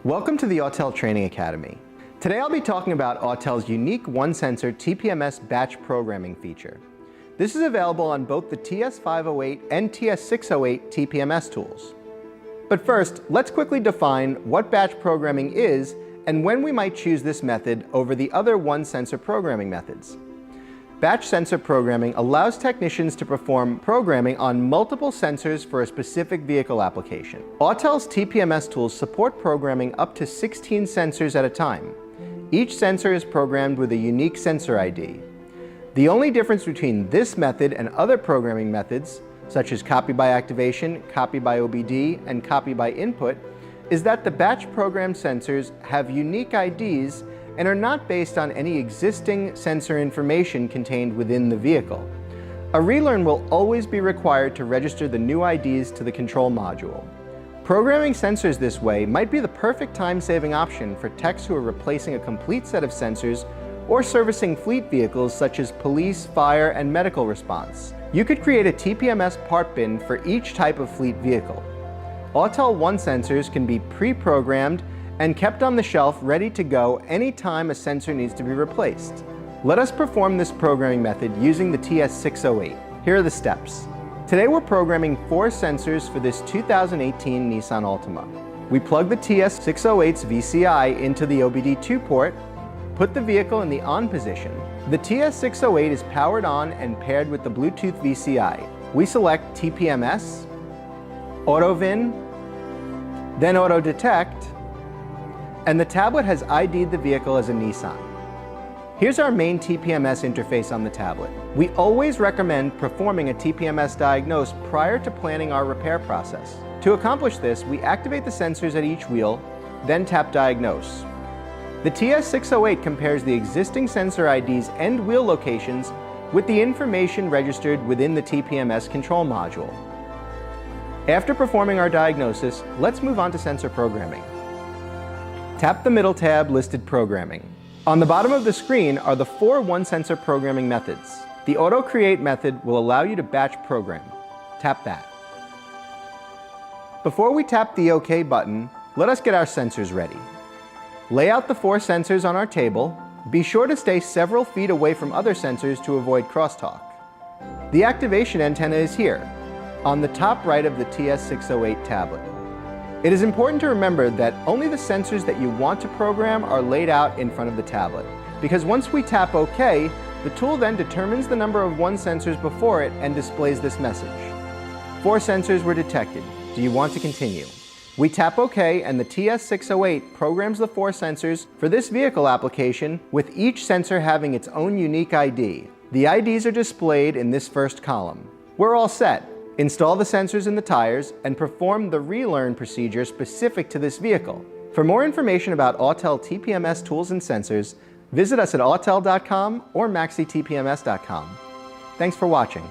Welcome to the Autel Training Academy. Today I'll be talking about Autel's unique one-sensor TPMS batch programming feature. This is available on both the TS508 and TS608 TPMS tools. But first, let's quickly define what batch programming is and when we might choose this method over the other one-sensor programming methods. Batch sensor programming allows technicians to perform programming on multiple sensors for a specific vehicle application. Autel's TPMS tools support programming up to 16 sensors at a time. Each sensor is programmed with a unique sensor ID. The only difference between this method and other programming methods, such as copy by activation, copy by OBD, and copy by input, is that the batch program sensors have unique IDs and are not based on any existing sensor information contained within the vehicle. A relearn will always be required to register the new IDs to the control module. Programming sensors this way might be the perfect time-saving option for techs who are replacing a complete set of sensors or servicing fleet vehicles such as police, fire, and medical response. You could create a TPMS part bin for each type of fleet vehicle. Autel One sensors can be pre-programmed and kept on the shelf ready to go anytime a sensor needs to be replaced. Let us perform this programming method using the TS608. Here are the steps. Today we're programming 4 sensors for this 2018 Nissan Altima. We plug the TS608's VCI into the OBD2 port, put the vehicle in the on position. The TS608 is powered on and paired with the Bluetooth VCI. We select TPMS, AutoVIN, then Auto Detect, and the tablet has ID'd the vehicle as a Nissan. Here's our main TPMS interface on the tablet. We always recommend performing a TPMS diagnose prior to planning our repair process. To accomplish this, we activate the sensors at each wheel, then tap Diagnose. The TS608 compares the existing sensor IDs and wheel locations with the information registered within the TPMS control module. After performing our diagnosis, let's move on to sensor programming. Tap the middle tab listed Programming. On the bottom of the screen are the 4 one-sensor programming methods. The Auto Create method will allow you to batch program. Tap that. Before we tap the OK button, let us get our sensors ready. Lay out the 4 sensors on our table. Be sure to stay several feet away from other sensors to avoid crosstalk. The activation antenna is here, on the top right of the TS608 tablet. It is important to remember that only the sensors that you want to program are laid out in front of the tablet, because once we tap OK, the tool then determines the number of one sensors before it and displays this message. 4 sensors were detected. Do you want to continue? We tap OK and the TS608 programs the 4 sensors for this vehicle application, with each sensor having its own unique ID. The IDs are displayed in this first column. We're all set. Install the sensors in the tires and perform the relearn procedure specific to this vehicle. For more information about Autel TPMS tools and sensors, visit us at autel.com or maxitpms.com. Thanks for watching.